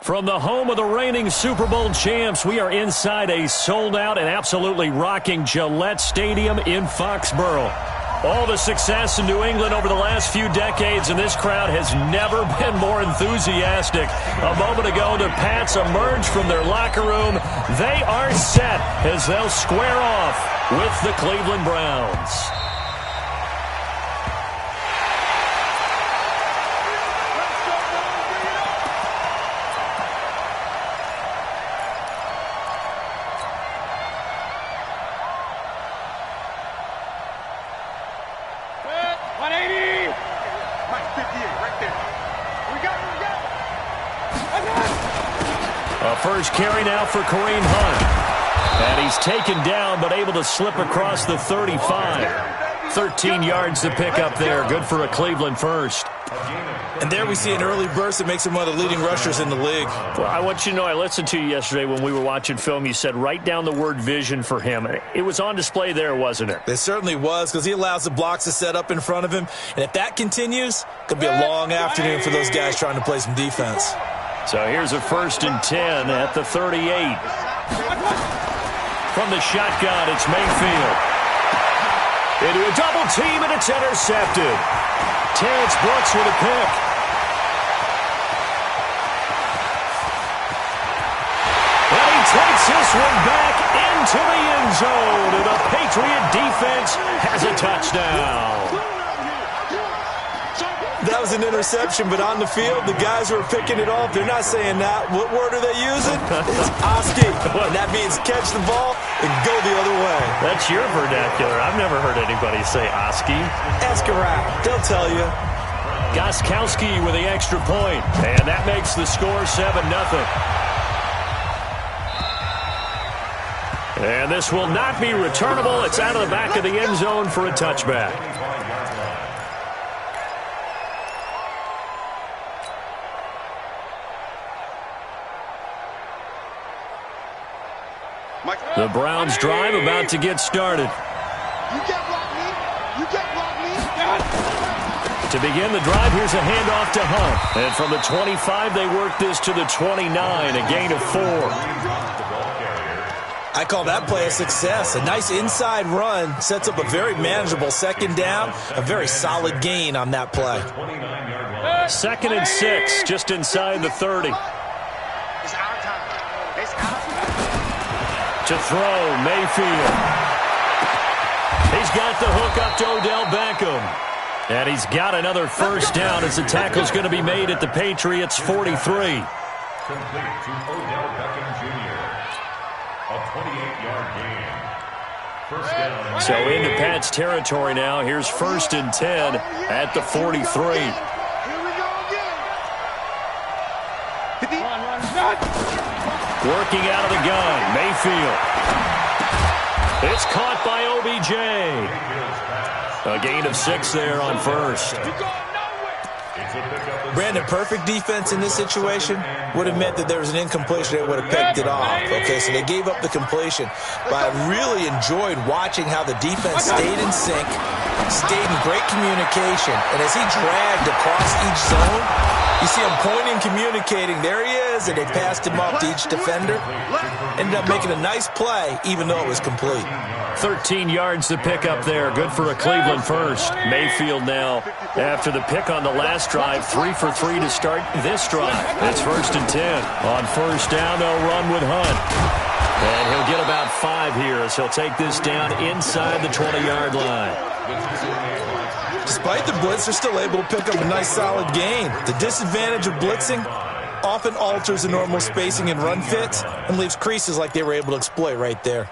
From the home of the reigning Super Bowl champs, we are inside a sold-out and absolutely rocking Gillette Stadium in Foxborough. All the success in New England over the last few decades, and this crowd has never been more enthusiastic. A moment ago, the Pats emerged from their locker room. They are set as they'll square off with the Cleveland Browns. First carry now for Kareem Hunt. And he's taken down but able to slip across the 35. 13 yards to pick up there. Good for a Cleveland first. And there we see an early burst that makes him one of the leading rushers in the league. Well, I want you to know, I listened to you yesterday when we were watching film. You said write down the word vision for him. It was on display there, wasn't it? It certainly was, because he allows the blocks to set up in front of him. And if that continues, it could be a long afternoon for those guys trying to play some defense. So here's a 1st and 10 at the 38. From the shotgun, it's Mayfield. Into a double team, and it's intercepted. Terrence Brooks with a pick. And he takes this one back into the end zone. And the Patriot defense has a touchdown. That was an interception, but on the field, the guys who are picking it off, they're not saying that. What word are they using? It's Oski. And that means catch the ball and go the other way. That's your vernacular. I've never heard anybody say Oski. Ask around. They'll tell you. Gostkowski with the extra point. And that makes the score 7-0. And this will not be returnable. It's out of the back of the end zone for a touchback. The Browns drive about to get started. To begin the drive, here's a handoff to Hunt. And from the 25, they work this to the 29, a gain of 4. I call that play a success. A nice inside run sets up a very manageable 2nd down, a very solid gain on that play. 2nd and 6, just inside the 30. To throw, Mayfield. He's got the hook up to Odell Beckham. And he's got another 1st down as the tackle's going to be made at the Patriots' 43. Complete to Odell Beckham Jr. A 28-yard gain. 1st down. So into Pat's territory now. Here's 1st and 10 at the 43. Here we go again. Working out of the gun, Mayfield. It's caught by OBJ. A gain of 6 there on 1st. Brandon, perfect defense in this situation would have meant that there was an incompletion. They would have picked it off. Okay, so they gave up the completion. But I really enjoyed watching how the defense stayed in sync, stayed in great communication. And as he dragged across each zone, you see him pointing, communicating. There he is, and they passed him off to each defender. Ended up making a nice play, even though it was complete. 13 yards to pick up there. Good for a Cleveland first. Mayfield now, after the pick on the last drive, 3 for 3 to start this drive. It's 1st and 10. On 1st down, they'll run with Hunt. And he'll get about 5 here as he'll take this down inside the 20-yard line. Despite the blitz, they're still able to pick up a nice solid gain. The disadvantage of blitzing often alters the normal spacing and run fits and leaves creases like they were able to exploit right there.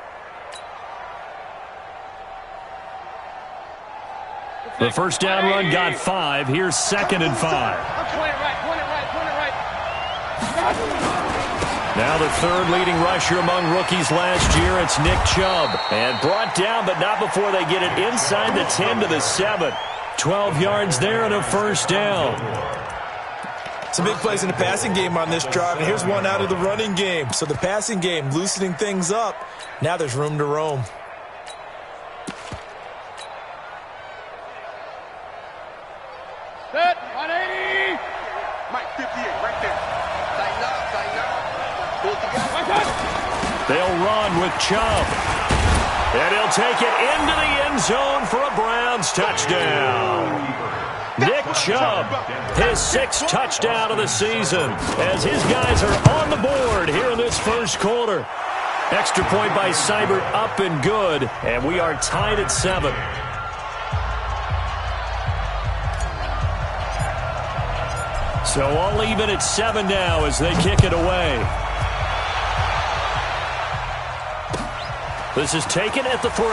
The 1st down run got 5. Here's 2nd and 5. Now the 3rd leading rusher among rookies last year. It's Nick Chubb. And brought down, but not before they get it inside the 10 to the 7. 12 yards there and a 1st down. Some big plays in the passing game on this drive, and here's one out of the running game. So the passing game loosening things up. Now there's room to roam. Set, 180. Mike, 58, right there. Tighten up. They'll run with Chubb. And he'll take it into the end zone for a Browns touchdown. Nick Chubb, his 6th touchdown of the season, as his guys are on the board here in this first quarter. Extra point by Seibert, up and good, and we are tied at 7. So all even at 7 now as they kick it away. This is taken at the 3.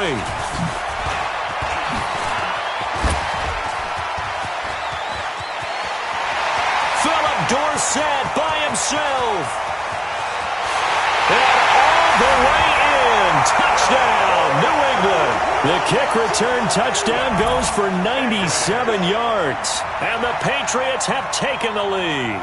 Philip Dorsett by himself. And all the way in. Touchdown, New England. The kick return touchdown goes for 97 yards. And the Patriots have taken the lead.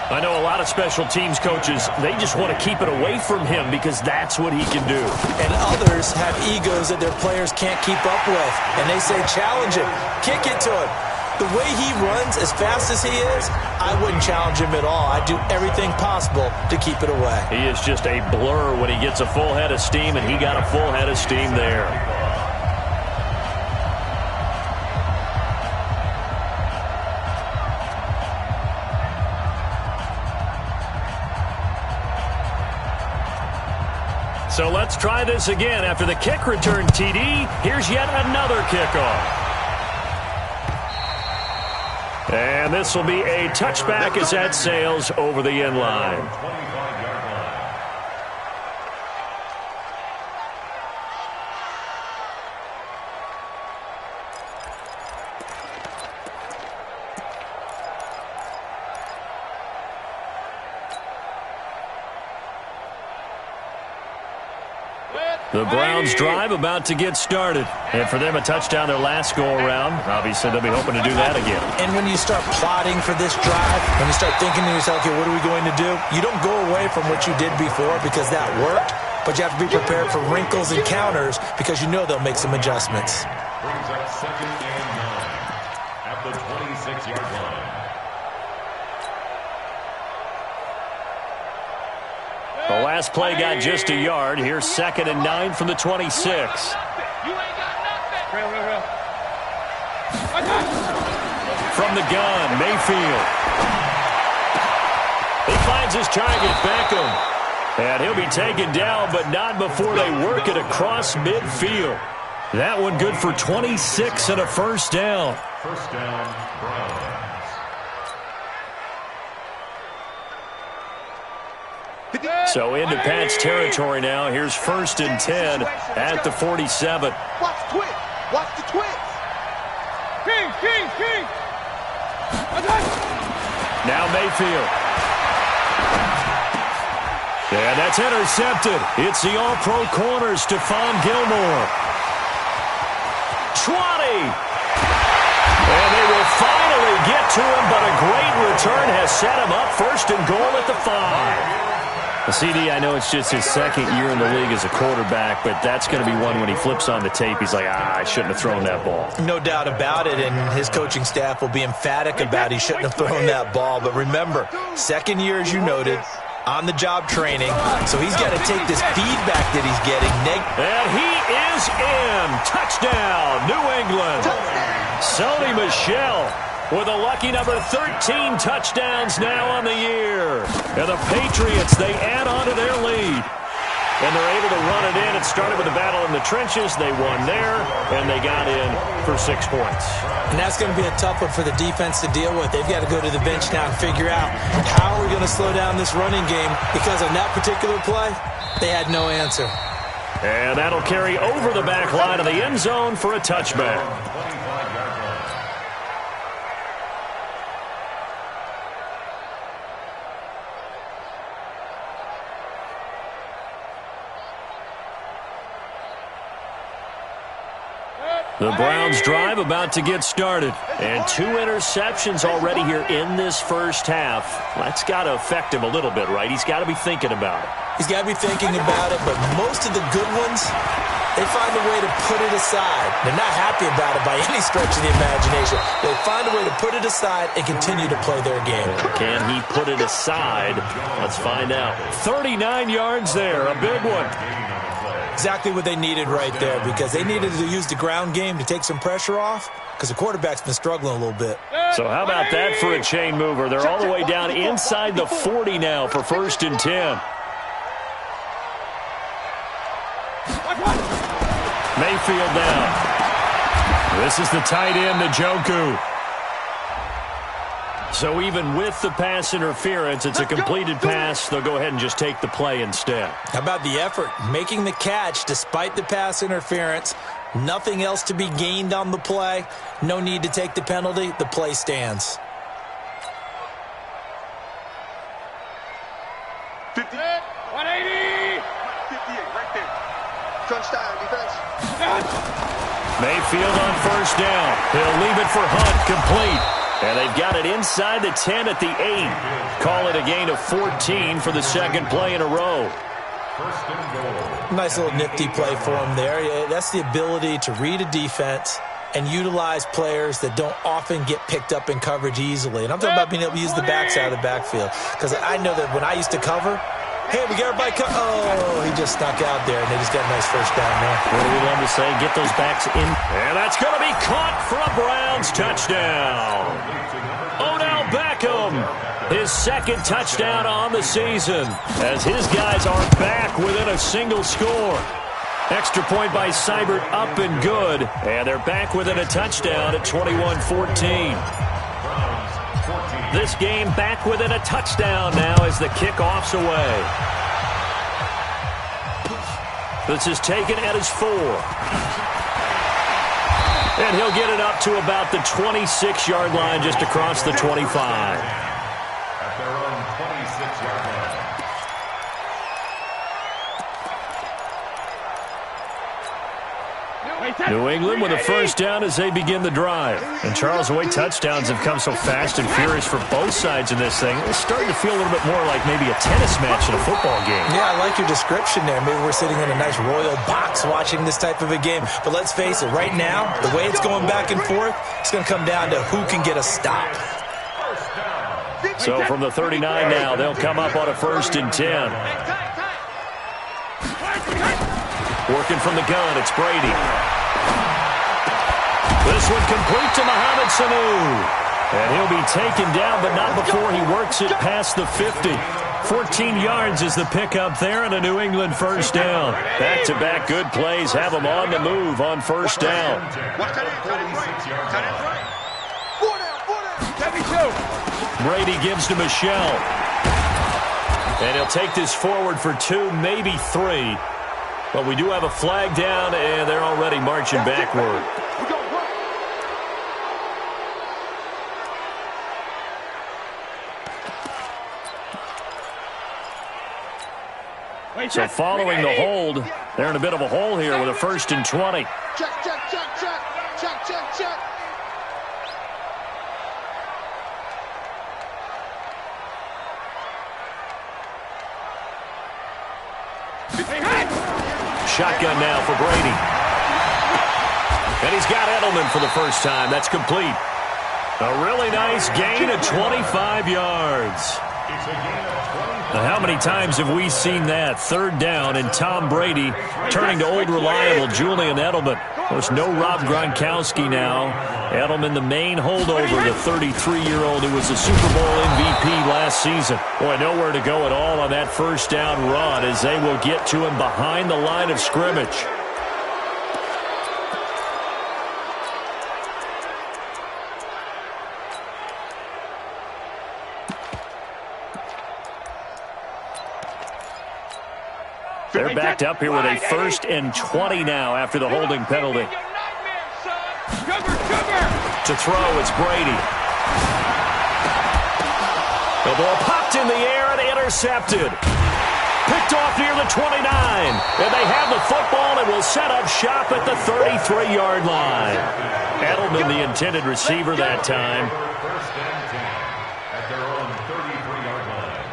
I know a lot of special teams coaches, they just want to keep it away from him because that's what he can do. And others have egos that their players can't keep up with. And they say, challenge him, kick it to him. The way he runs as fast as he is, I wouldn't challenge him at all. I'd do everything possible to keep it away. He is just a blur when he gets a full head of steam, and he got a full head of steam there. So let's try this again. After the kick return TD, here's yet another kickoff. And this will be a touchback as that sails over the end line. The Browns drive about to get started. And for them, a touchdown their last go-around. Obviously, they'll be hoping to do that again. And when you start plotting for this drive, when you start thinking to yourself, okay, what are we going to do? You don't go away from what you did before because that worked, but you have to be prepared for wrinkles and counters because you know they'll make some adjustments. Brings up 2nd and 9 at the 26-yard line. The last play got just a yard. Here's 2nd and 9 from the 26. From the gun, Mayfield. He finds his target, Beckham. And he'll be taken down, but not before they work it across midfield. That one good for 26 and a first down. First down, Browns. So into Pat's territory now. Here's 1st and 10 at the 47. Watch the twist. Watch the twist. King. Now Mayfield. And that's intercepted. It's the all-pro corner, Stephon Gilmore. 20. And they will finally get to him, but a great return has set him up 1st and goal at the 5. CD, I know it's just his 2nd year in the league as a quarterback, but that's going to be one when he flips on the tape, he's like, I shouldn't have thrown that ball. No doubt about it, and his coaching staff will be emphatic about he shouldn't have thrown that ball. But remember, 2nd year, as you noted, on-the-job training, so he's got to take this feedback that he's getting. And he is in. Touchdown, New England. Sony Michel with a lucky number 13 touchdowns now on the year. And the Patriots, they add on to their lead. And they're able to run it in. It started with a battle in the trenches. They won there, and they got in for 6 points. And that's going to be a tough one for the defense to deal with. They've got to go to the bench now and figure out how are we going to slow down this running game, because on that particular play, they had no answer. And that'll carry over the back line of the end zone for a touchback. The Browns drive about to get started. And 2 interceptions already here in this first half. That's got to affect him a little bit, right? He's got to be thinking about it. He's got to be thinking about it, but most of the good ones, they find a way to put it aside. They're not happy about it by any stretch of the imagination. They find a way to put it aside and continue to play their game. Can he put it aside? Let's find out. 39 yards there, a big one. Exactly what they needed right there, because they needed to use the ground game to take some pressure off, because the quarterback's been struggling a little bit. So how about that for a chain mover? They're all the way down inside the 40 now for 1st and 10. Mayfield down. This is the tight end, Njoku. So even with the pass interference, it's a completed pass. They'll go ahead and just take the play instead. How about the effort? Making the catch despite the pass interference. Nothing else to be gained on the play. No need to take the penalty. The play stands. 50. 180. 58 right there. Touchdown defense. Mayfield on 1st down. He'll leave it for Hunt, complete. And they've got it inside the 10 at the 8. Call it a gain of 14 for the 2nd play in a row. Nice little nifty play for him there. That's the ability to read a defense and utilize players that don't often get picked up in coverage easily. And I'm talking about being able to use the backside of the backfield. Because I know that when I used to cover, hey, we got everybody cut. Oh, he just snuck out there, and they just got a nice 1st down there. What do we love to say? Get those backs in. And that's going to be caught for a Browns touchdown. Odell Beckham, his 2nd touchdown on the season, as his guys are back within a single score. Extra point by Seibert, up and good. And they're back within a touchdown at 21-14. This game back within a touchdown now as the kickoff's away. This is taken at his 4. And he'll get it up to about the 26-yard line, just across the 25. At their own 26-yard line. New England with a 1st down as they begin the drive. And Charles, the way touchdowns have come so fast and furious for both sides in this thing, it's starting to feel a little bit more like maybe a tennis match in a football game. Yeah, I like your description there. Maybe we're sitting in a nice royal box watching this type of a game. But let's face it, right now, the way it's going back and forth, it's going to come down to who can get a stop. So from the 39 now, they'll come up on a 1st and 10. Working from the gun, it's Brady. This one complete to Mohamed Sanu. And he'll be taken down, but not before he works it past the 50. 14 yards is the pickup there, and a New England 1st down. Back-to-back good plays have them on the move on 1st down. Brady gives to Michelle. And he'll take this forward for 2, maybe 3. But we do have a flag down, and they're already marching backward. So following the hold, they're in a bit of a hole here with a 1st and 20. Check, check, check, check. Check, check, check. Shotgun now for Brady. And he's got Edelman for the 1st time. That's complete. A really nice gain of 25 yards. Now, how many times have we seen that? 3rd down and Tom Brady turning to old reliable Julian Edelman. Of course, no Rob Gronkowski now. Edelman, the main holdover, the 33-year-old who was the Super Bowl MVP last season. Boy, nowhere to go at all on that 1st down run as they will get to him behind the line of scrimmage. They're backed up here with a 1st and 20 now after the holding penalty. To throw, it's Brady. The ball popped in the air and intercepted. Picked off near the 29. And they have the football and will set up shop at the 33-yard line. Edelman, the intended receiver that time. 1st and 10 at their own 33-yard line.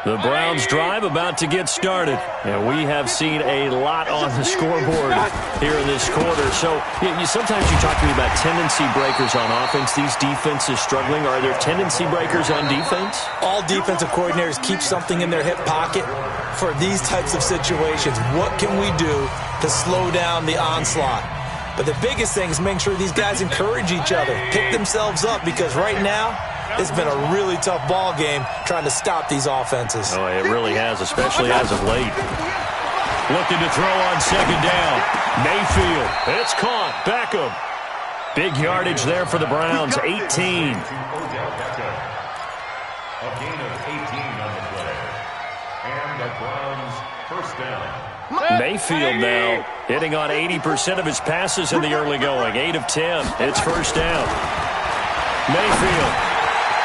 The Browns drive about to get started. And we have seen a lot on the scoreboard here in this quarter. So sometimes you talk to me about tendency breakers on offense. These defenses struggling. Are there tendency breakers on defense? All defensive coordinators keep something in their hip pocket for these types of situations. What can we do to slow down the onslaught? But the biggest thing is making sure these guys encourage each other, pick themselves up, because right now, it's been a really tough ball game trying to stop these offenses. Oh, it really has, especially as of late. Looking to throw on second down. Mayfield. It's caught. Beckham. Big yardage there for the Browns. 18. A gain of 18 on the play. And the Browns first down. Mayfield now hitting on 80% of his passes in the early going. 8 of 10. It's first down. Mayfield.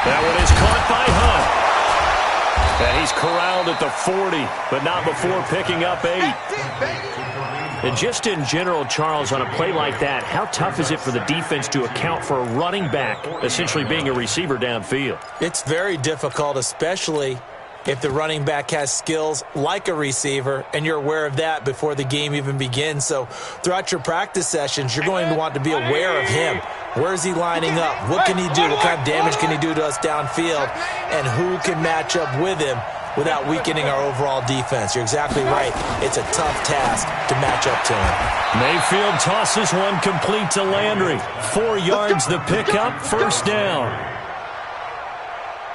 That one is caught by Hunt. And he's corralled at the 40, but not before picking up 8. And just in general, Charles, on a play like that, how tough is it for the defense to account for a running back essentially being a receiver downfield? It's very difficult, especially if the running back has skills like a receiver, and you're aware of that before the game even begins. So throughout your practice sessions, you're going to want to be aware of him. Where is he lining up? What can he do? What kind of damage can he do to us downfield? And who can match up with him without weakening our overall defense? You're exactly right. It's a tough task to match up to him. Mayfield tosses one complete to Landry. 4 yards the pickup, first down.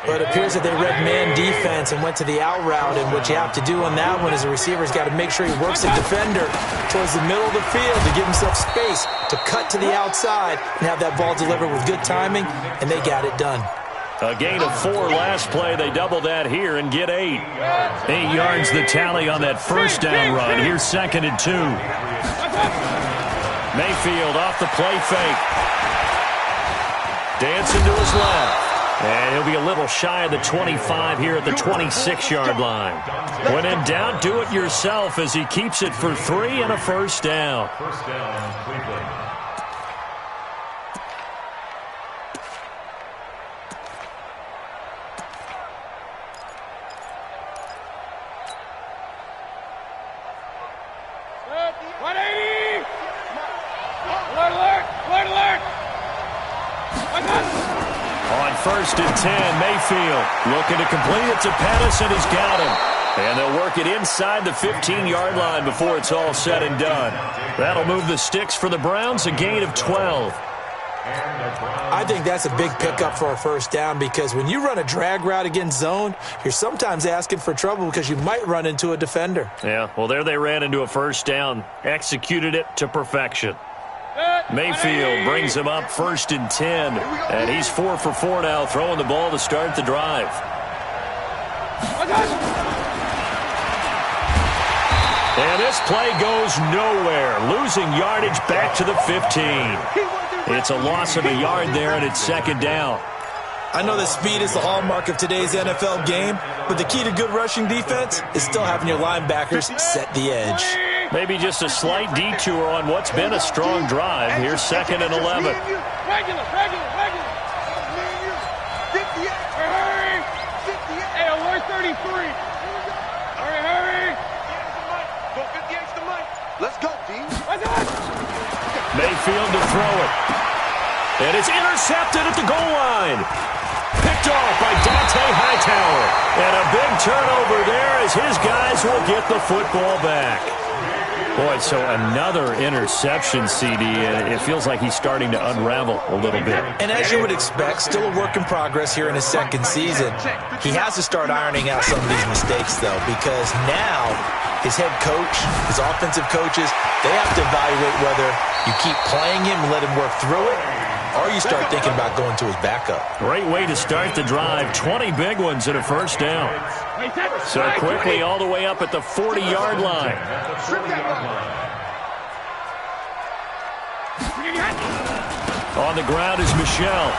But it appears that they read man defense and went to the out route, and what you have to do on that one is the receiver's got to make sure he works the defender towards the middle of the field to give himself space to cut to the outside and have that ball delivered with good timing, and they got it done. A gain of 4 last play. They double that here and get 8. 8 yards the tally on that first down run. Here's second and 2. Mayfield off the play fake. Dancing to his left. And he'll be a little shy of the 25 here at the 26-yard line. When in doubt, do it yourself as he keeps it for 3 and a first down. First down, Cleveland. First and 10, Mayfield looking to complete it to Pettis, and he's got him. And they'll work it inside the 15-yard line before it's all said and done. That'll move the sticks for the Browns, a gain of 12. I think that's a big pickup for a first down, because when you run a drag route against zone, you're sometimes asking for trouble because you might run into a defender. Yeah, well, there they ran into a first down, executed it to perfection. Mayfield brings him up first and 10, and he's 4 for 4 now, throwing the ball to start the drive. And this play goes nowhere, losing yardage back to the 15. It's a loss of a yard there, and it's second down. I know that speed is the hallmark of today's NFL game, but the key to good rushing defense is still having your linebackers set the edge. Maybe just a slight detour on what's been a strong drive. Here's second and 11. Regular. Hurry. Hey, alert 33. Hurry. Go 58's the mic. Let's go, D. Mayfield to throw it. And it's intercepted at the goal line. Picked off by Dante Hightower. And a big turnover there as his guys will get the football back. Boy, so another interception, CD, and it feels like he's starting to unravel a little bit. And as you would expect, still a work in progress here in his second season. He has to start ironing out some of these mistakes, though, because now his head coach, his offensive coaches, they have to evaluate whether you keep playing him and let him work through it, or you start thinking about going to his backup. Great way to start the drive. 20 big ones and a first down. So quickly all the way up at the 40-yard line. On the ground is Michel.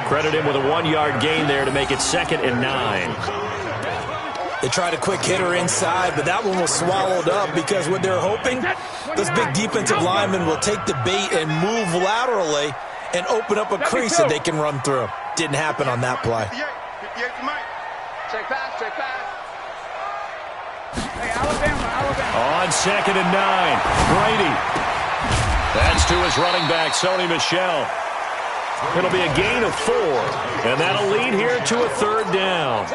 Credit him with a 1-yard gain there to make it second and 9. They tried a quick hitter inside, but that one was swallowed up because what they're hoping, those big defensive linemen will take the bait and move laterally and open up a crease that they can run through. Didn't happen on that play. Check pass. Hey, Alabama. On 2nd and 9, Brady. That's to his running back, Sony Michel. It'll be a gain of 4, and that'll lead here to a 3rd down.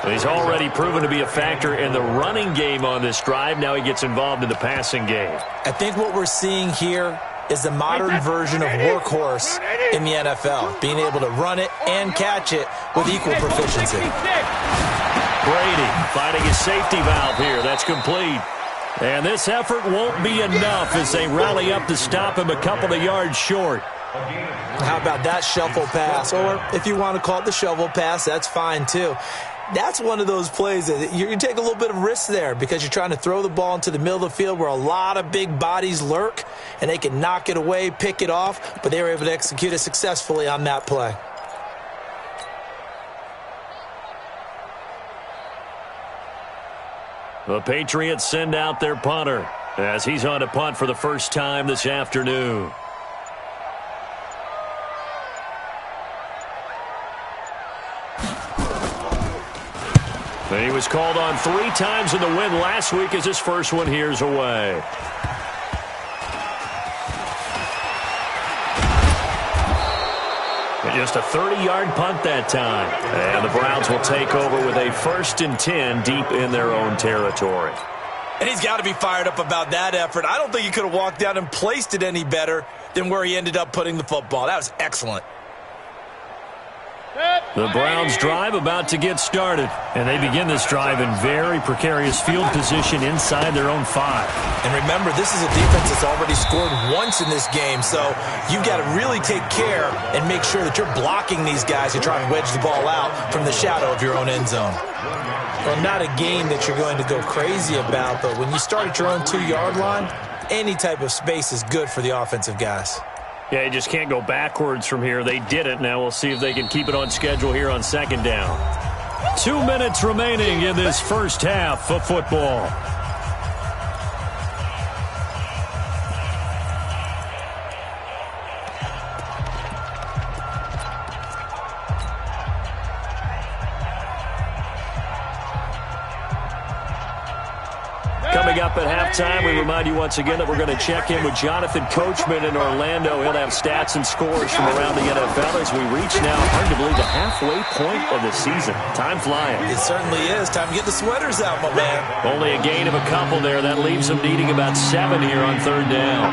He's already proven to be a factor in the running game on this drive. Now he gets involved in the passing game. I think what we're seeing here is the modern version of workhorse in the NFL, being able to run it and catch it with equal proficiency. Brady finding his safety valve here. That's complete. And this effort won't be enough as they rally up to stop him a couple of yards short. How about that shuffle pass? Or if you want to call it the shovel pass, that's fine too. That's one of those plays that you take a little bit of risk there because you're trying to throw the ball into the middle of the field where a lot of big bodies lurk, and they can knock it away, pick it off, but they were able to execute it successfully on that play. The Patriots send out their punter as he's on to punt for the first time this afternoon. He was called on 3 times in the win last week as his first one here's away. And just a 30-yard punt that time. And the Browns will take over with a 1st and 10 deep in their own territory. And he's got to be fired up about that effort. I don't think he could have walked down and placed it any better than where he ended up putting the football. That was excellent. The Browns drive about to get started, and they begin this drive in very precarious field position inside their own 5. And remember, this is a defense that's already scored once in this game, so you've got to really take care and make sure that you're blocking these guys who try and wedge the ball out from the shadow of your own end zone. Well, not a game that you're going to go crazy about, but when you start at your own 2-yard line, any type of space is good for the offensive guys. Yeah, you just can't go backwards from here. They did it. Now we'll see if they can keep it on schedule here on 2nd down. 2 minutes remaining in this first half of football. Coming up at halftime, we remind you once again that we're going to check in with Jonathan Coachman in Orlando. He'll have stats and scores from around the NFL as we reach now, hard to believe, the halfway point of the season. Time flying. It certainly is. Time to get the sweaters out, my man. Only a gain of a couple there. That leaves them needing about 7 here on 3rd down.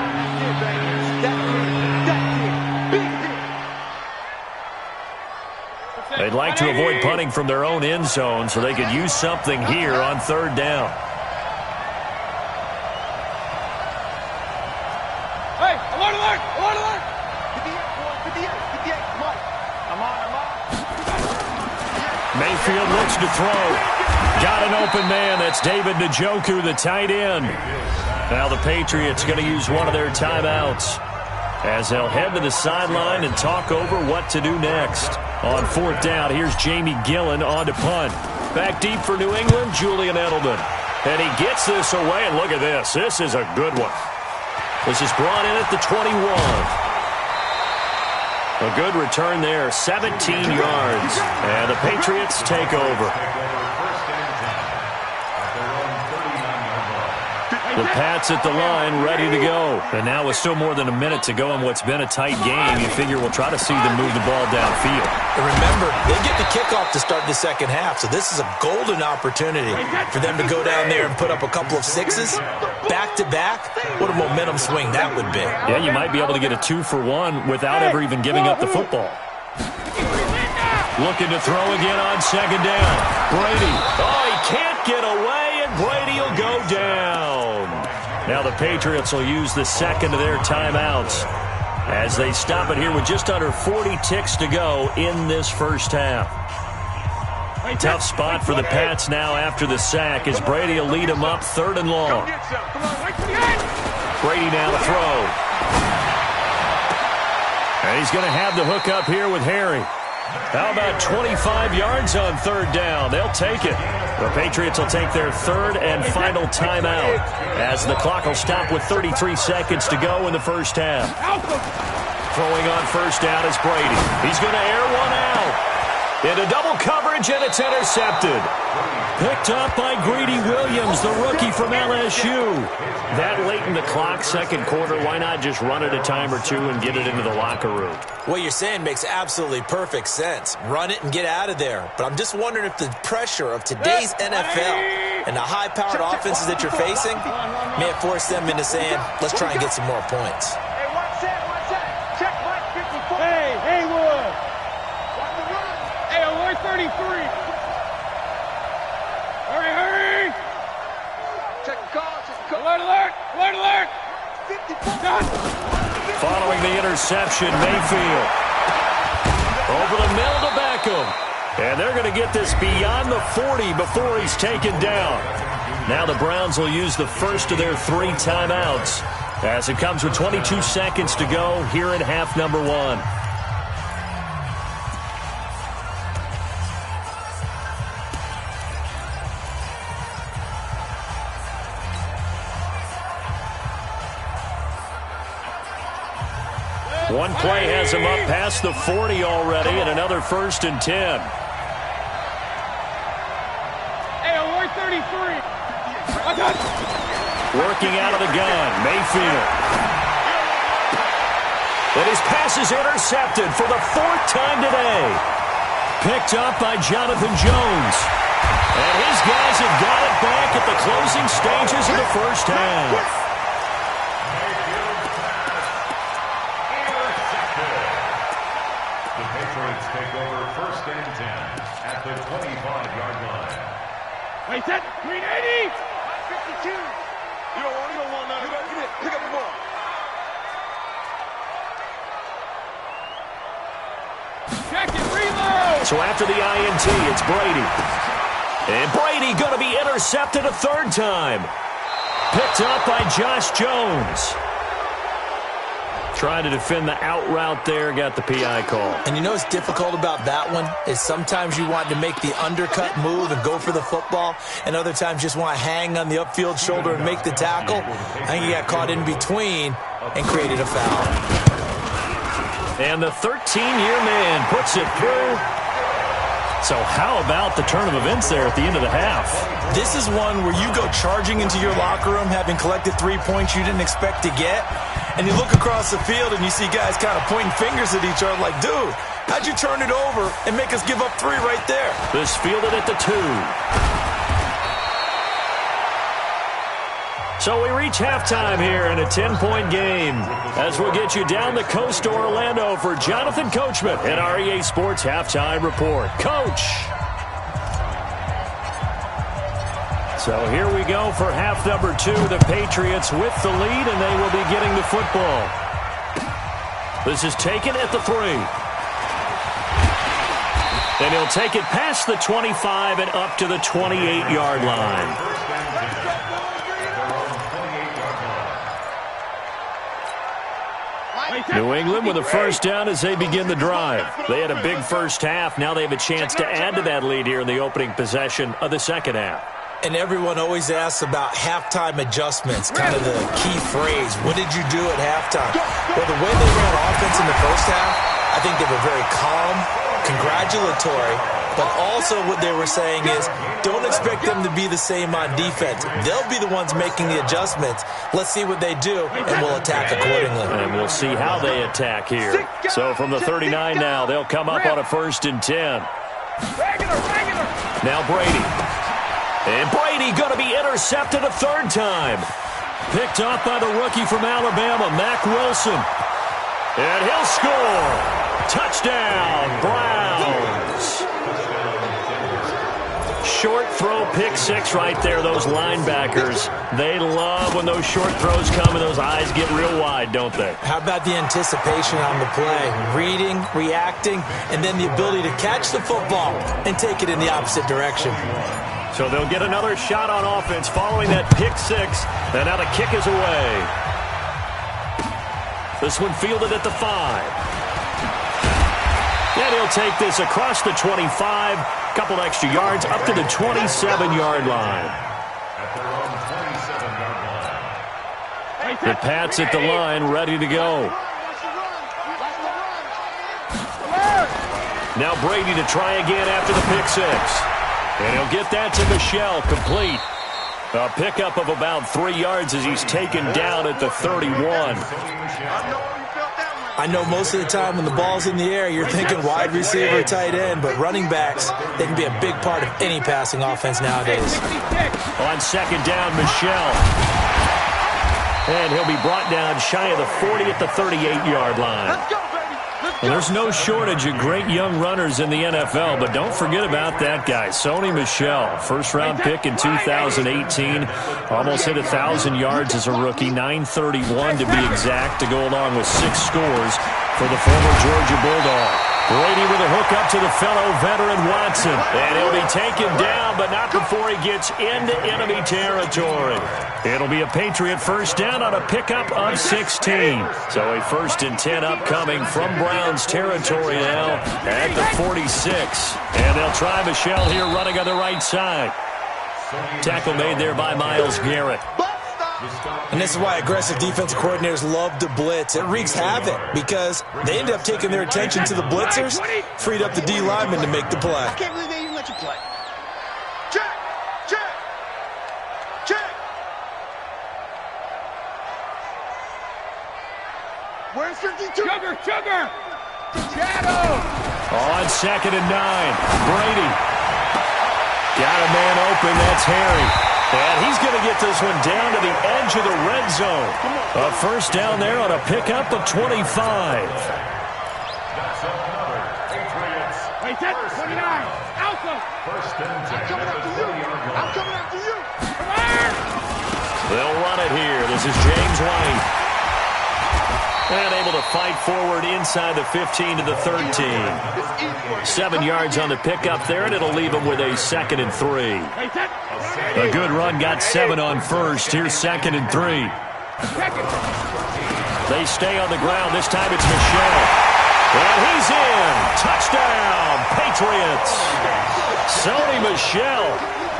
They'd like to avoid punting from their own end zone so they could use something here on 3rd down. Mayfield looks to throw. Got an open man. That's David Njoku, the tight end. Now the Patriots going to use one of their timeouts as they'll head to the sideline and talk over what to do next. On 4th down, here's Jamie Gillen on to punt. Back deep for New England, Julian Edelman. And he gets this away, and look at this. This is a good one. This is brought in at the 21. A good return there, 17 yards. And the Patriots take over. The Pats at the line, ready to go. And now with still more than a minute to go in what's been a tight game, you figure we'll try to see them move the ball downfield. And remember, they get the kickoff to start the second half, so this is a golden opportunity for them to go down there and put up a couple of 6s back-to-back. What a momentum swing that would be. Yeah, you might be able to get a 2-for-1 without ever even giving up the football. Looking to throw again on 2nd down. Brady. Oh, he can't get away, and Brady will go down. Now the Patriots will use the 2nd of their timeouts as they stop it here with just under 40 ticks to go in this first half. Tough spot for the Pats now after the sack as Brady will lead them up 3rd and long. Brady now to throw. And he's going to have the hook up here with Harry. How about 25 yards on 3rd down? They'll take it. The Patriots will take their 3rd and final timeout as the clock will stop with 33 seconds to go in the first half. Throwing on 1st down is Brady. He's going to air one out. Into double coverage, and it's intercepted. Picked up by Greedy Williams, the rookie from LSU. That late in the clock, second quarter, why not just run it a time or two and get it into the locker room? What you're saying makes absolutely perfect sense. Run it and get out of there. But I'm just wondering if the pressure of today's NFL and the high-powered offenses that you're facing may have forced them into saying, let's try and get some more points. Hey, watch that. Check Mike 54. Hey, Haywood. Hey, alert 33. Hurry. Check the call. Alert. 54. Following the interception, Mayfield. Over the middle to Beckham. And they're going to get this beyond the 40 before he's taken down. Now the Browns will use the first of their 3 timeouts as it comes with 22 seconds to go here in half number 1. One play has him up past the 40 already, and another 1st and 10. Hey, alert 33. Working out of the gun, Mayfield. And his pass is intercepted for the 4th time today. Picked up by Jonathan Jones. And his guys have got it back at the closing stages of the first half. Take over 1st and 10 at the 25-yard line. Wait, set. 380. 52. You don't want none. Pick up the ball. Check it. Reload. So after the INT, it's Brady. And Brady going to be intercepted a 3rd time. Picked up by Josh Jones. Trying to defend the out route there, got the PI call. And you know what's difficult about that one is sometimes you want to make the undercut move and go for the football, and other times just want to hang on the upfield shoulder and make the tackle. I think he got caught in between and created a foul. And the 13-year man puts it through. So how about the turn of events there at the end of the half? This is one where you go charging into your locker room having collected 3 points you didn't expect to get, and you look across the field and you see guys kind of pointing fingers at each other like, dude, how'd you turn it over and make us give up 3 right there? This fielded at the 2. So we reach halftime here in a 10-point game as we'll get you down the coast to Orlando for Jonathan Coachman at our EA Sports Halftime Report. Coach! So here we go for half number 2. The Patriots with the lead, and they will be getting the football. This is taken at the 3. And he'll take it past the 25 and up to the 28-yard line. New England with a first down as they begin the drive. They had a big first half. Now they have a chance to add to that lead here in the opening possession of the second half. And everyone always asks about halftime adjustments, kind of the key phrase. What did you do at halftime? Well, the way they ran offense in the first half, I think they were very calm, congratulatory, but also what they were saying is don't expect them to be the same on defense. They'll be the ones making the adjustments. Let's see what they do, and we'll attack accordingly. And we'll see how they attack here. So from the 39 now, they'll come up on a 1st and 10. Now Brady. And Brady going to be intercepted a 3rd time. Picked up by the rookie from Alabama, Mack Wilson. And he'll score. Touchdown, Browns. Short throw, pick 6 right there. Those linebackers, they love when those short throws come and those eyes get real wide, don't they? How about the anticipation on the play? Reading, reacting, and then the ability to catch the football and take it in the opposite direction. So they'll get another shot on offense following that pick 6. And now the kick is away. This one fielded at the 5. And he'll take this across the 25. Couple extra yards up to the 27-yard line. The Pats at the line, ready to go. Now Brady to try again after the pick six. And he'll get that to Michel, complete. A pickup of about 3 yards as he's taken down at the 31. I know most of the time when the ball's in the air, you're thinking wide receiver, tight end, but running backs, they can be a big part of any passing offense nowadays. On second down, Michel. And he'll be brought down shy of the 40 at the 38-yard line. Let's go, baby. Let's go. Well, there's no shortage of great young runners in the NFL, but don't forget about that guy, Sony Michel. First-round pick in 2018. Almost hit 1,000 yards as a rookie, 931 to be exact, to go along with 6 scores for the former Georgia Bulldog. Brady with a hook up to the fellow veteran Watson. And he'll be taken down, but not before he gets into enemy territory. It'll be a Patriot first down on a pickup of 16. So a 1st and 10 upcoming from Browns territory now at the 46. And they'll try Michel here running on the right side. Tackle made there by Myles Garrett. And this is why aggressive defensive coordinators love to blitz. It wreaks havoc because they end up taking their attention to the blitzers, freed up the D lineman to make the play. I can't believe they even let you play. Check, check, check. Where's 52? Sugar! Shadow! On 2nd and 9, Brady. Got a man open, that's Harry. And he's going to get this one down to the edge of the red zone. A first down there on a pickup of 25. That's another Patriots. Wait, that's 29. Alpha. First and 10 I'm coming at after the you. 20-yard line. I'm coming after you. Come on. They'll run it here. This is James White. And able to fight forward inside the 15 to the 13. 7 yards on the pickup there, and it'll leave him with a 2nd and 3. Wait, that's A good run, got 7 on first. Here's 2nd and 3. They stay on the ground. This time it's Michel. And he's in. Touchdown, Patriots. Sony Michel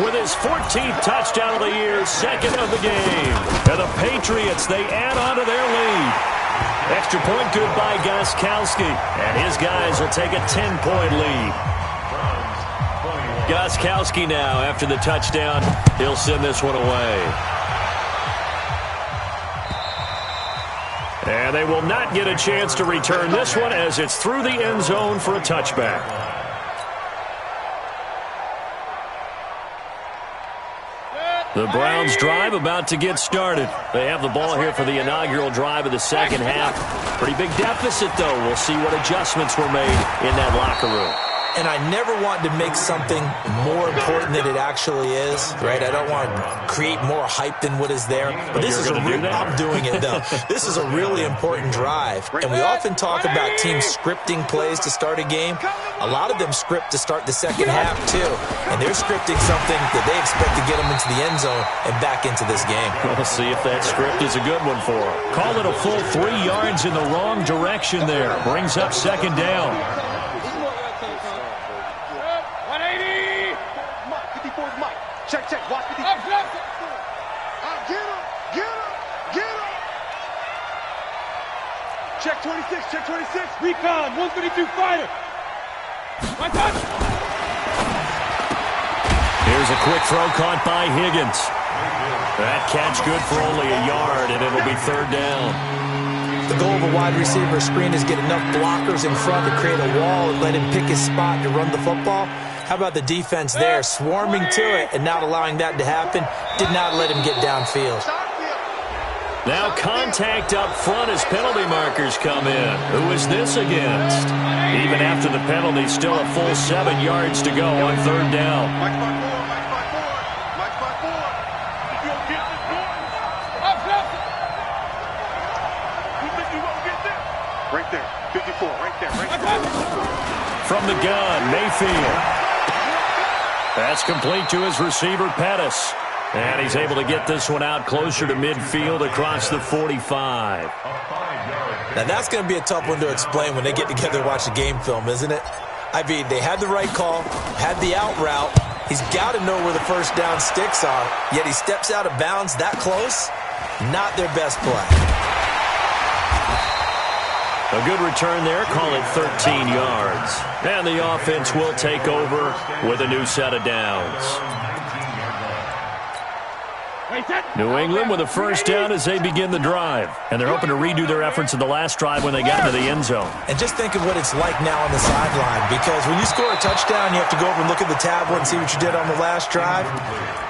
with his 14th touchdown of the year, 2nd of the game. And the Patriots, they add on to their lead. Extra point good by Gostkowski. And his guys will take a 10-point lead. Gostkowski now, after the touchdown, he'll send this one away. And they will not get a chance to return this one as it's through the end zone for a touchback. The Browns drive about to get started. They have the ball here for the inaugural drive of the second half. Pretty big deficit, though. We'll see what adjustments were made in that locker room. And I never want to make something more important than it actually is, right? I don't want to create more hype than what is there. But this is I'm doing it, though. This is a really important drive. And we often talk about teams scripting plays to start a game. A lot of them script to start the second half, too. And they're scripting something that they expect to get them into the end zone and back into this game. We'll see if that script is a good one for them. Call it a full 3 yards in the wrong direction there. Brings up 2nd down. Check, check. Watch 54. Get him. Check 26. Check 26. Recon, 132 fighter. My touch. Here's a quick throw caught by Higgins. That catch good for only a yard, and it'll be 3rd down. The goal of a wide receiver screen is get enough blockers in front to create a wall and let him pick his spot to run the football. How about the defense there, swarming to it and not allowing that to happen? Did not let him get downfield. Now contact up front as penalty markers come in. Who is this against? Even after the penalty, still a full 7 yards to go on 3rd down. Mike 5-4. Mike 5-4. You don't get this one. You think you won't get this? Right there. 54. Right there. From the gun, Mayfield. That's complete to his receiver, Pettis. And he's able to get this one out closer to midfield across the 45. Now, that's going to be a tough one to explain when they get together and watch the game film, isn't it? I mean, they had the right call, had the out route. He's got to know where the first down sticks are, yet he steps out of bounds that close. Not their best play. A good return there, call it 13 yards. And the offense will take over with a new set of downs. New England with a first down as they begin the drive. And they're hoping to redo their efforts in the last drive when they got into the end zone. And just think of what it's like now on the sideline, because when you score a touchdown, you have to go over and look at the tablet and see what you did on the last drive.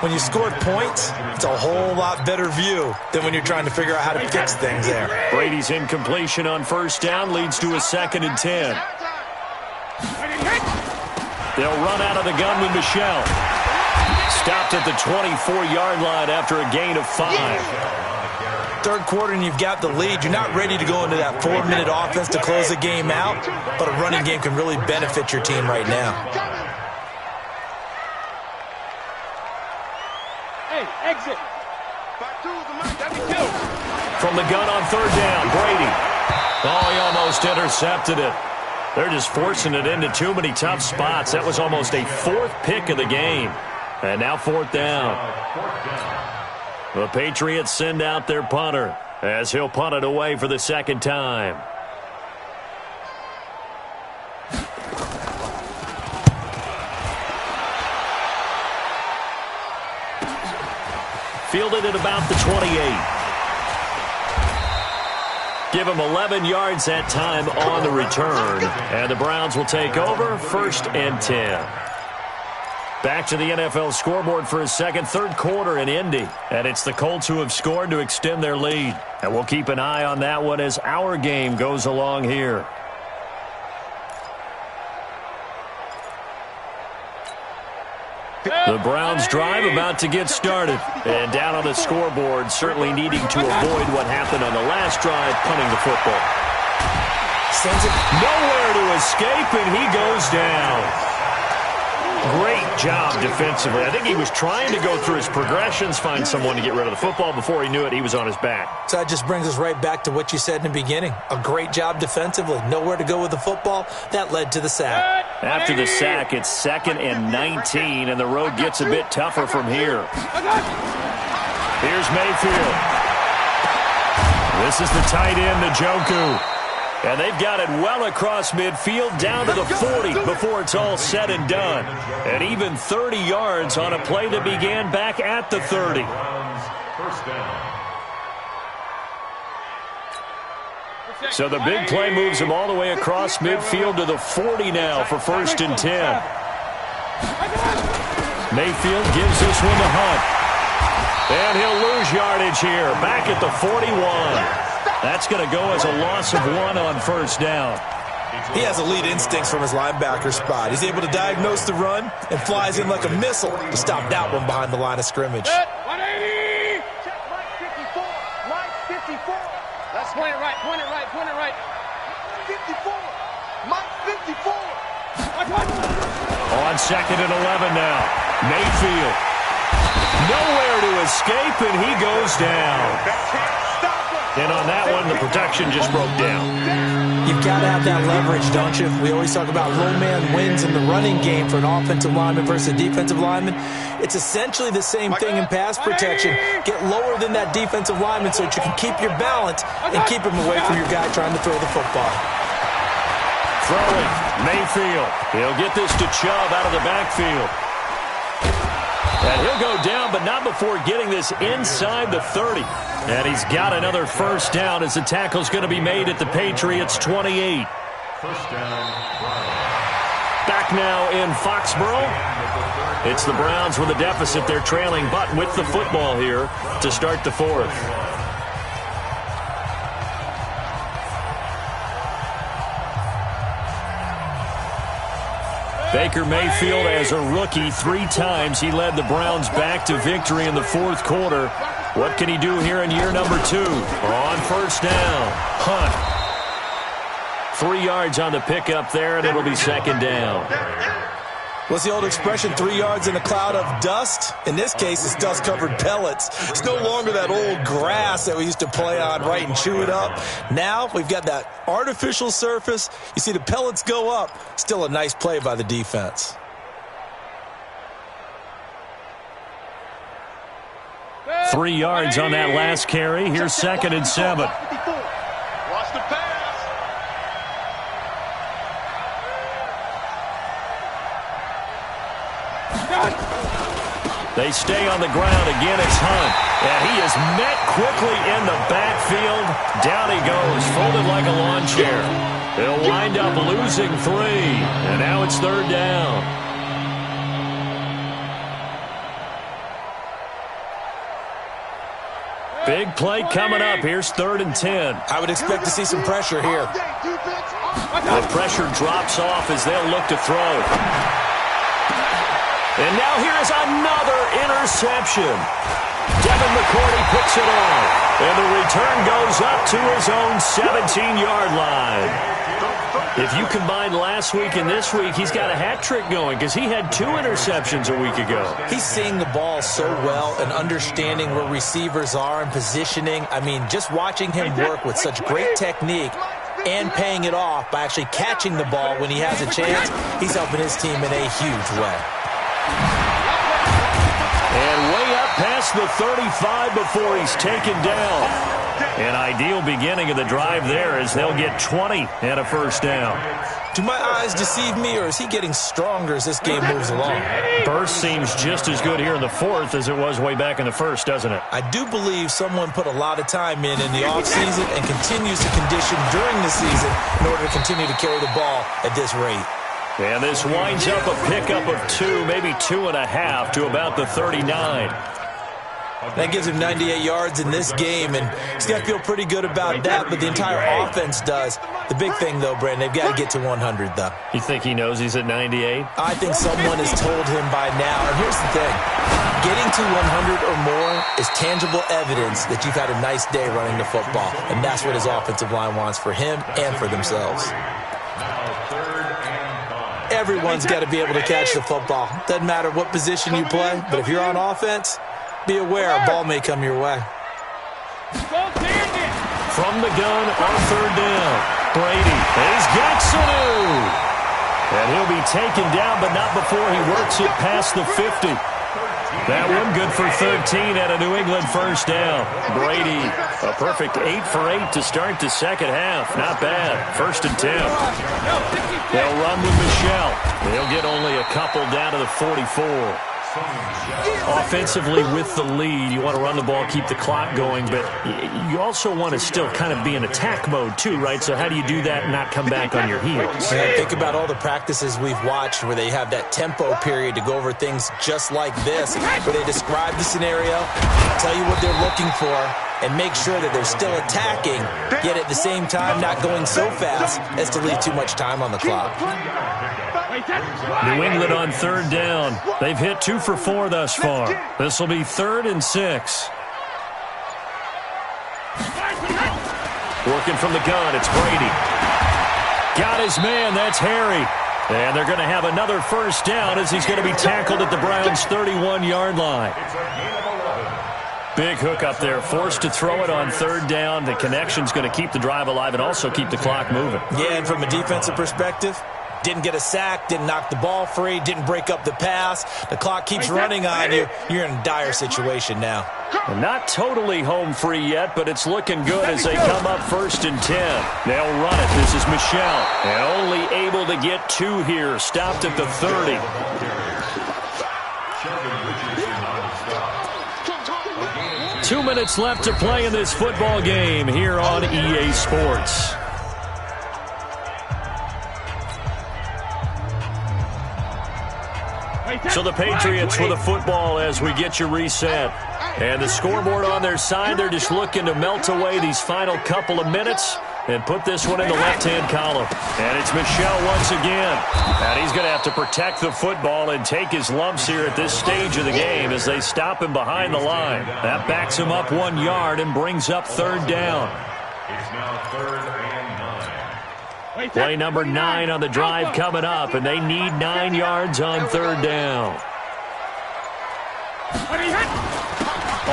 When you scored points, it's a whole lot better view than when you're trying to figure out how to fix things there. Brady's incompletion on first down leads to a 2nd and 10. They'll run out of the gun with Michel. Stopped at the 24-yard line after a gain of 5. Third quarter and you've got the lead. You're not ready to go into that 4-minute offense to close the game out, but a running game can really benefit your team right now. Hey, exit. From the gun on third down, Brady. Oh, he almost intercepted it. They're just forcing it into too many tough spots. That was almost a 4th pick of the game. And now 4th down. The Patriots send out their punter as he'll punt it away for the 2nd time. Fielded at about the 28. Give him 11 yards that time on the return. And the Browns will take over 1st and 10. Back to the NFL scoreboard for a third quarter in Indy. And it's the Colts who have scored to extend their lead. And we'll keep an eye on that one as our game goes along here. The Browns drive about to get started. And down on the scoreboard, certainly needing to avoid what happened on the last drive, punting the football. Sends it nowhere to escape, and he goes down. Great job defensively. I think he was trying to go through his progressions, find someone to get rid of the football. Before he knew it, he was on his back. So that just brings us right back to what you said in the beginning. A great job defensively. Nowhere to go with the football. That led to the sack. After the sack, it's 2nd and 19, and the road gets a bit tougher from here. Here's Mayfield. This is the tight end, Njoku. And they've got it well across midfield, down to the 40 before it's all said and done. And even 30 yards on a play that began back at the 30. So the big play moves him all the way across midfield to the 40 now for 1st and 10. Mayfield gives this one to Hunt. And he'll lose yardage here, back at the 41. That's going to go as a loss of 1 on first down. He has elite instincts from his linebacker spot. He's able to diagnose the run and flies in like a missile to stop that one behind the line of scrimmage. 180! Check Mike 54. Mike 54. Let's point it right, point it right, point it right. 54. Mike 54. On 2nd and 11 now. Mayfield. Nowhere to escape, and he goes down. And on that one, the protection just broke down. You've got to have that leverage, don't you? We always talk about low man wins in the running game for an offensive lineman versus a defensive lineman. It's essentially the same thing in pass protection. Get lower than that defensive lineman so that you can keep your balance and keep him away from your guy trying to throw the football. Throwing, Mayfield. He'll get this to Chubb out of the backfield. And he'll go down, but not before getting this inside the 30. And he's got another first down as the tackle's going to be made at the Patriots' 28. First down, Back now in Foxborough. It's the Browns with a deficit. They're trailing, but with the football here to start the 4th. Baker Mayfield, as a rookie, 3 times he led the Browns back to victory in the 4th quarter. What can he do here in year number 2? On first down, Hunt. 3 yards on the pickup there, and it'll be 2nd down. What's the old expression, 3 yards in a cloud of dust? In this case, it's dust-covered pellets. It's no longer that old grass that we used to play on, right, and chew it up. Now we've got that artificial surface. You see the pellets go up. Still a nice play by the defense. Three yards on that last carry. Here's 2nd and 7. Watch the pass. They stay on the ground. Again, it's Hunt. And he is met quickly in the backfield. Down he goes, folded like a lawn chair. He'll wind up losing 3. And now it's 3rd down. Big play coming up. Here's 3rd and 10. I would expect to see some pressure here. The pressure drops off as they'll look to throw. And now here's another interception. Devin McCourty picks it off. And the return goes up to his own 17-yard line. If you combine last week and this week, he's got a hat trick going because he had 2 interceptions a week ago. He's seeing the ball so well and understanding where receivers are and positioning. I mean, just watching him work with such great technique and paying it off by actually catching the ball when he has a chance, he's helping his team in a huge way. And way up past the 35 before he's taken down. An ideal beginning of the drive there as they'll get 20 and a 1st down. Do my eyes deceive me, or is he getting stronger as this game moves along? Burst seems just as good here in the 4th as it was way back in the 1st, doesn't it? I do believe someone put a lot of time in the offseason and continues to condition during the season in order to continue to carry the ball at this rate. And this winds up a pickup of 2, maybe 2.5 to about the 39. That gives him 98 yards in this game, and he's got to feel pretty good about that, but the entire offense does. The big thing, though, Brandon, they've got to get to 100, though. You think he knows he's at 98? I think someone has told him by now. And here's the thing. Getting to 100 or more is tangible evidence that you've had a nice day running the football, and that's what his offensive line wants for him and for themselves. Everyone's got to be able to catch the football. Doesn't matter what position you play, but if you're on offense, be aware a ball may come your way. From the gun on 3rd down. Brady. He's got Sanu. And he'll be taken down, but not before he works it past the 50. That one good for 13 at a New England 1st down. Brady, a perfect 8 for 8 to start the 2nd half. Not bad. 1st and 10. They'll run with Michelle. They'll get only a couple down to the 44. Offensively with the lead, you want to run the ball, keep the clock going, but you also want to still kind of be in attack mode too, right? So how do you do that and not come back on your heels? Yeah, think about all the practices we've watched where they have that tempo period to go over things just like this, where they describe the scenario, tell you what they're looking for, and make sure that they're still attacking, yet at the same time not going so fast as to leave too much time on the clock. New England on 3rd down. They've hit 2 for 4 thus far. This will be 3rd and 6. Working from the gun, it's Brady. Got his man, that's Harry. And they're going to have another 1st down as he's going to be tackled at the Browns' 31-yard line. Big hook up there, forced to throw it on 3rd down. The connection's going to keep the drive alive and also keep the clock moving. Yeah, and from a defensive perspective, didn't get a sack, didn't knock the ball free, didn't break up the pass. The clock keeps running on you. You're in a dire situation now. And not totally home free yet, but it's looking good as they come up 1st and 10. They'll run it. This is Michelle. And only able to get 2 here. Stopped at the 30. 2 minutes left to play in this football game here on EA Sports. So the Patriots with the football as we get you reset. And the scoreboard on their side, they're just looking to melt away these final couple of minutes and put this one in the left-hand column. And it's Michelle once again. And he's going to have to protect the football and take his lumps here at this stage of the game as they stop him behind the line. That backs him up 1 yard and brings up 3rd down. It's now 3rd and 9. Play number 9 on the drive coming up, and they need 9 yards on 3rd down.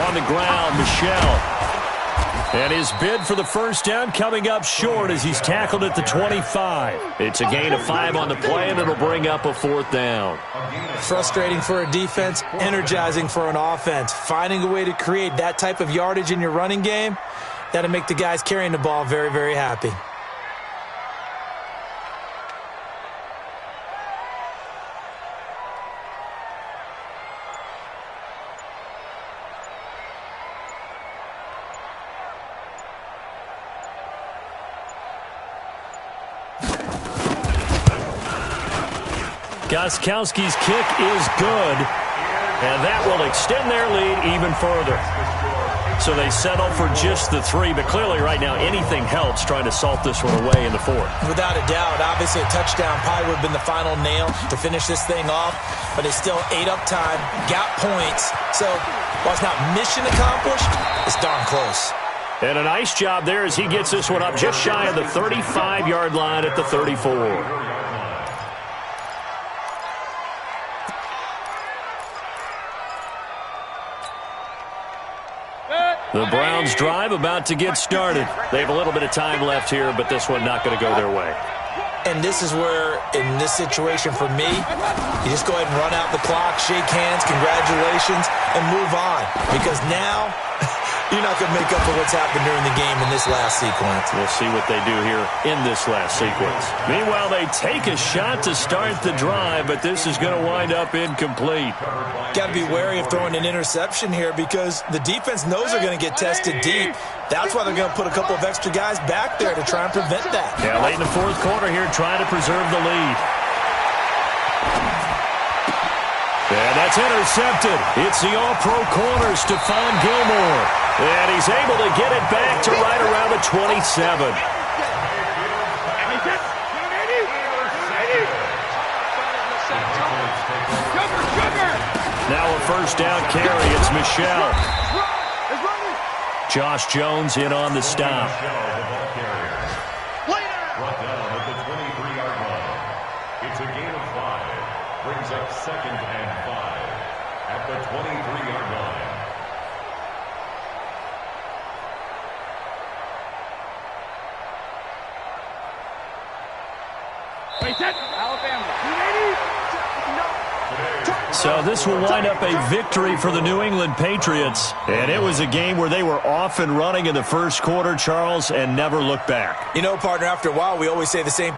On the ground, Michelle. And his bid for the 1st down coming up short as he's tackled at the 25. It's a gain of 5 on the play, and it'll bring up a 4th down. Frustrating for a defense, energizing for an offense. Finding a way to create that type of yardage in your running game, that'll make the guys carrying the ball very, very happy. Gostkowski's kick is good, and that will extend their lead even further. So they settle for just the 3, but clearly right now anything helps trying to salt this one away in the 4th. Without a doubt, obviously a touchdown probably would have been the final nail to finish this thing off, but it's still ate up time, got points. So while it's not mission accomplished, it's darn close. And a nice job there as he gets this one up just shy of the 35-yard line at the 34. The Browns drive about to get started. They have a little bit of time left here, but this one not going to go their way. And this is where, in this situation for me, you just go ahead and run out the clock, shake hands, congratulations, and move on. Because now, you're not going to make up for what's happened during the game in this last sequence. We'll see what they do here in this last sequence. Meanwhile, they take a shot to start the drive, but this is going to wind up incomplete. Got to be wary of throwing an interception here because the defense knows they're going to get tested deep. That's why they're going to put a couple of extra guys back there to try and prevent that. Yeah, late in the 4th quarter here, trying to preserve the lead. And that's intercepted. It's the all-pro corner, Stephon Gilmore. And he's able to get it back to right around the 27. Now a first down carry. It's Michel. Josh Jones in on the stop. Brought down at the 23-yard line. It's a gain of 5. Brings up 2nd and 5 at the 23-yard line. So this will wind up a victory for the New England Patriots. And it was a game where they were off and running in the first quarter, Charles, and never looked back. You know, partner, after a while, we always say the same